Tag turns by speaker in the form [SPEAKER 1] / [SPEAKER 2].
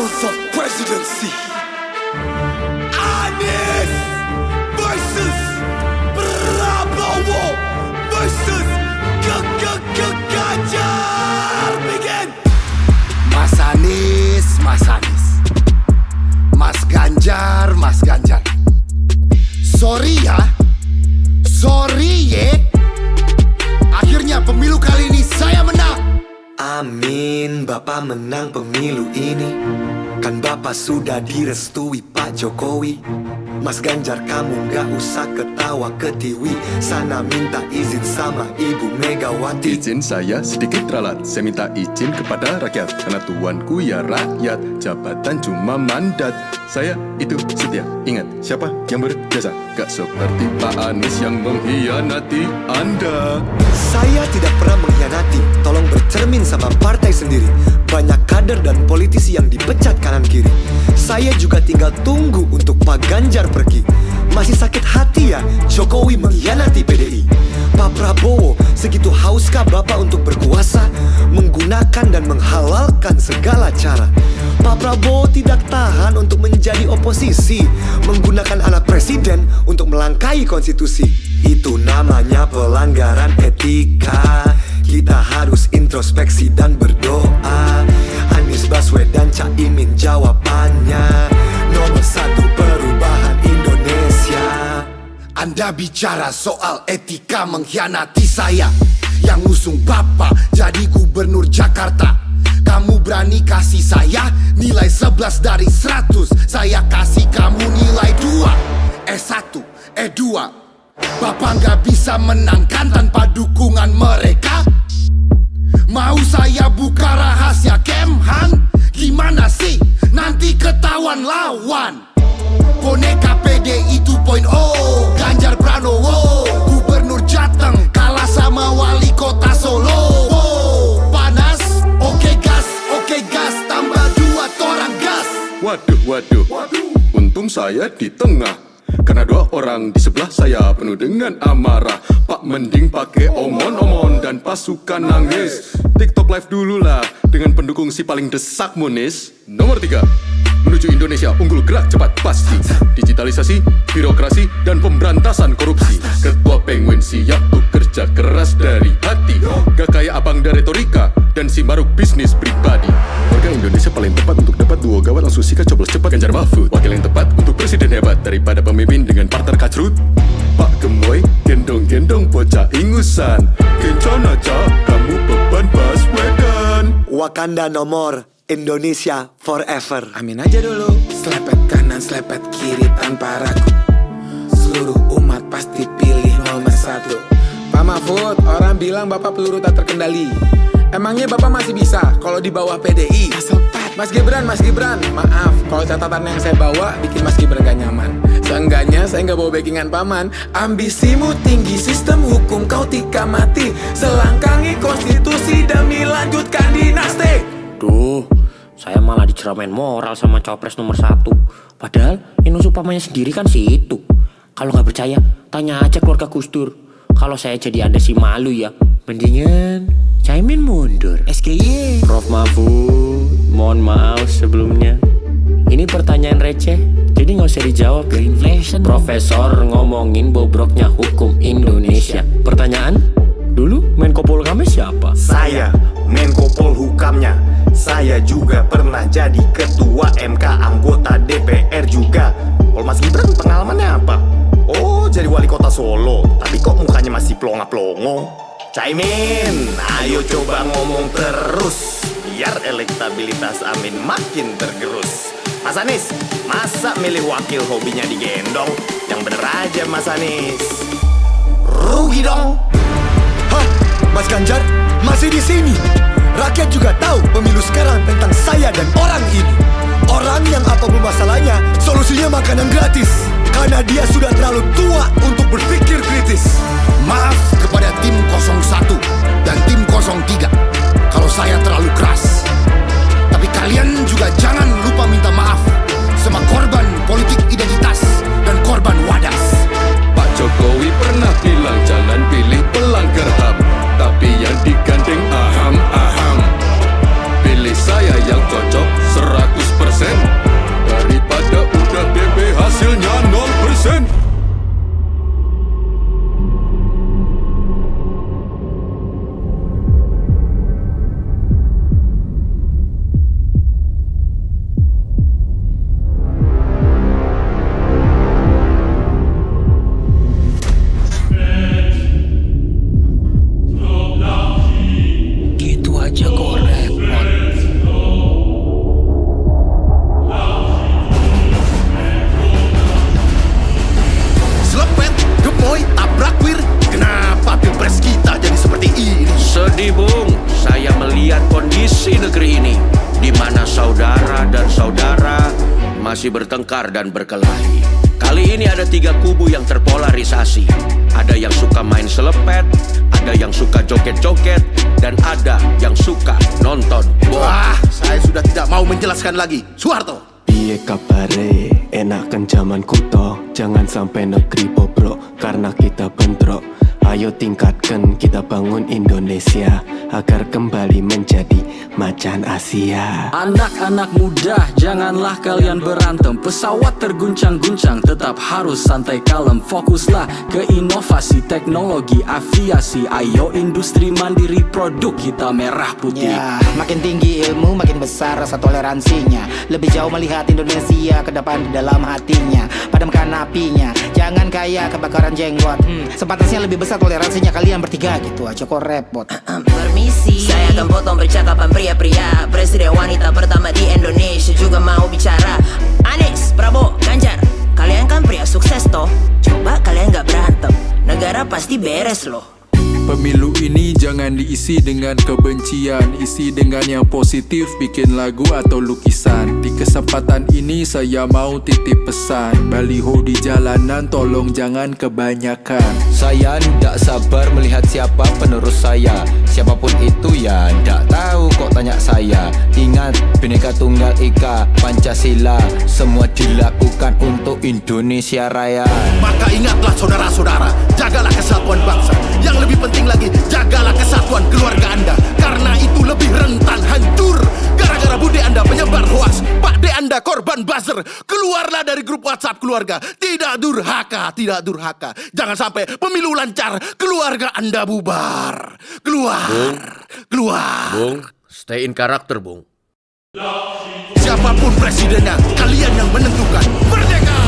[SPEAKER 1] Battles of Presidency. Anies versus Prabowo versus Ganjar. Begin. Mas Anies, Mas Anies. Mas Ganjar, Mas Ganjar. Sorry ya, sorry ye. Akhirnya pemilu kali ini saya menang. Amin, Bapak menang pemilu ini. Kan Bapak sudah direstui Pak Jokowi. Mas Ganjar, kamu gak usah ketawa ketiwi. Sana minta izin sama Ibu Megawati.
[SPEAKER 2] Izin saya sedikit ralat. Saya minta izin kepada rakyat, karena tuanku ya rakyat. Jabatan cuma mandat. Saya itu setia. Ingat, siapa yang berjasa? Gak seperti Pak Anies yang mengkhianati Anda.
[SPEAKER 1] Saya tidak pernah mengkhianati. Tolong bercermin sama partai sendiri. Banyak kader dan politisi yang dipecat kanan kiri. Saya juga tinggal tunggu untuk Pak Ganjar pergi. Masih sakit hati ya Jokowi mengkhianati PDI. Pak Prabowo, segitu hauskah Bapak untuk berkuasa, menggunakan dan menghalalkan segala cara? Pak Prabowo tidak tahan untuk menjadi oposisi, menggunakan anak presiden untuk melangkahi konstitusi. Itu namanya pelanggaran etika. Kita harus introspeksi dan berdoa. Anies Baswedan, Caimin jawabannya. Nomor 1 perubahan Indonesia. Anda bicara soal etika mengkhianati saya, yang ngusung Bapak jadi gubernur Jakarta. Kamu berani kasih saya nilai 11 dari 100. Saya kasih kamu nilai 2. S1, E2. Bapak gak bisa menangkan tanpa dukungan mereka. Mau saya buka rahasia Kemhan? Gimana sih? Nanti ketahuan lawan. Boneka PDI 2.0, Ganjar Pranowo, Gubernur Jateng kalah sama Wali Kota Solo. Panas? Oke gas, tambah 2 torang gas.
[SPEAKER 2] Waduh. Untung saya di tengah, karena 2 orang di sebelah saya penuh dengan amarah. Pak mending pakai omon-omon dan pasukan nangis. TikTok live dulu lah dengan pendukung si paling desak Munis. Nomor 3, menuju Indonesia unggul, gerak cepat pasti. Digitalisasi, birokrasi, dan pemberantasan korupsi. Ketua Penguin siap tuh kerja keras dari hati. Gak kayak abang dari retorika dan si maruk bisnis pribadi. Warga Indonesia paling tepat untuk dapat duo gawat langsung sikat coblos cepat. Ganjar Mahfud, wakil yang tepat untuk presiden hebat daripada pemimpin dengan partner kacrut. Pak Gemoy, gendong-gendong bocah ingusan. Kencana aja, kamu beban Baswedan.
[SPEAKER 1] Wakanda nomor, Indonesia forever.
[SPEAKER 3] Amin aja dulu. Selepet kanan, selepet kiri tanpa ragu. Seluruh umat pasti pilih nomor 1. Pak Mahfud, orang bilang Bapak peluru tak terkendali. Emangnya Bapak masih bisa kalau di bawah PDI? Mas Gibran, maaf kalau catatan yang saya bawa bikin Mas Gibran gak nyaman. Seenggaknya saya gak bawa backingan paman. Ambisimu tinggi, sistem hukum kau tika mati. Selangkangi konstitusi demi lanjutkan dinasti.
[SPEAKER 4] Duh, saya malah diceramain moral sama cawapres nomor 1. Padahal yang nusuk pamannya sendiri kan si itu. Kalau gak percaya, tanya aja keluarga Gus Dur. Kalau saya jadi Anda sih malu ya. Mendingan Caimin mundur.
[SPEAKER 3] SKY.
[SPEAKER 4] Prof Mahfud, mohon maaf sebelumnya. Ini pertanyaan receh, jadi gak usah dijawab.
[SPEAKER 3] Inflation.
[SPEAKER 4] Profesor ngomongin bobroknya hukum Indonesia. Pertanyaan? Dulu Menko Polhukamnya siapa?
[SPEAKER 5] Saya Menko Polhukamnya. Saya juga pernah jadi ketua MK, anggota DPR juga. Kalau Mas Gibran pengalamannya apa? Oh, jadi wali kota Solo. Tapi kok mukanya masih plonga-plongo? Caimin, ayo coba ngomong terus biar elektabilitas Amin makin tergerus. Mas Anies, masa milih wakil hobinya digendong? Yang bener aja Mas Anies. Rugi dong.
[SPEAKER 1] Hah? Mas Ganjar masih di sini. Rakyat juga tahu pemilu sekarang tentang saya dan orang ini. Orang yang apapun masalahnya, solusinya makanan gratis. Karena dia sudah terlalu tua untuk berpikir kritis. Maaf kepada tim 01 dan tim 03 kalau saya terlalu keras. Tapi kalian juga jangan lupa minta maaf sama korban politik identitas dan korban wadas.
[SPEAKER 2] Pak Jokowi pernah bilang jangan pilih pelanggar HAM, tapi yang digandeng aham. Pilih saya yang cocok 100%.
[SPEAKER 6] masih bertengkar dan berkelahi. Kali ini ada 3 kubu yang terpolarisasi. Ada yang suka main selepet, ada yang suka joget-joget, dan ada yang suka nonton bola.
[SPEAKER 7] Saya sudah tidak mau menjelaskan lagi. Soeharto.
[SPEAKER 8] Piye kabare, enakan zaman kuto. Jangan sampai negeri bobrok, karena kita bentrok. Ayo tingkatkan, kita bangun Indonesia agar kembali menjadi macan Asia.
[SPEAKER 9] Anak-anak muda, janganlah kalian berantem. Pesawat terguncang-guncang, tetap harus santai kalem. Fokuslah ke inovasi teknologi aviasi. Ayo industri mandiri, produk kita merah putih.
[SPEAKER 10] Ya, makin tinggi ilmu, makin besar rasa toleransinya. Lebih jauh melihat Indonesia ke depan di dalam hatinya. Padamkan apinya, jangan kayak kebakaran jenggot. Sepantasnya lebih besar toleransinya, kalian bertiga gitu aja kok repot.
[SPEAKER 11] Permisi, saya akan potong percakapan pria-pria. Presiden wanita pertama di Indonesia juga mau bicara. Anies, Prabowo, Ganjar, kalian kan pria sukses toh. Coba kalian gak berantem, negara pasti beres loh.
[SPEAKER 12] Pemilu ini jangan diisi dengan kebencian, isi dengan yang positif, bikin lagu atau lukisan. Di kesempatan ini saya mau titip pesan, baliho di jalanan tolong jangan kebanyakan.
[SPEAKER 13] Saya ndak sabar melihat siapa penerus saya. Siapapun itu ya ndak tahu kok tanya saya. Ingat Bhinneka Tunggal Ika Pancasila, semua dilakukan untuk Indonesia Raya.
[SPEAKER 7] Maka ingatlah saudara-saudara, jagalah kesatuan bangsa. Yang lebih penting lagi, jagalah kesatuan keluarga Anda. Karena itu lebih rentan hancur gara-gara bude Anda penyebar hoaks, Pak D Anda korban buzzer. Keluarlah dari grup WhatsApp keluarga. Tidak durhaka, tidak durhaka. Jangan sampai pemilu lancar, keluarga Anda bubar. Keluar,
[SPEAKER 6] Bung,
[SPEAKER 7] keluar.
[SPEAKER 6] Bung, stay in karakter, Bung.
[SPEAKER 7] Siapapun presidennya, kalian yang menentukan. Merdeka!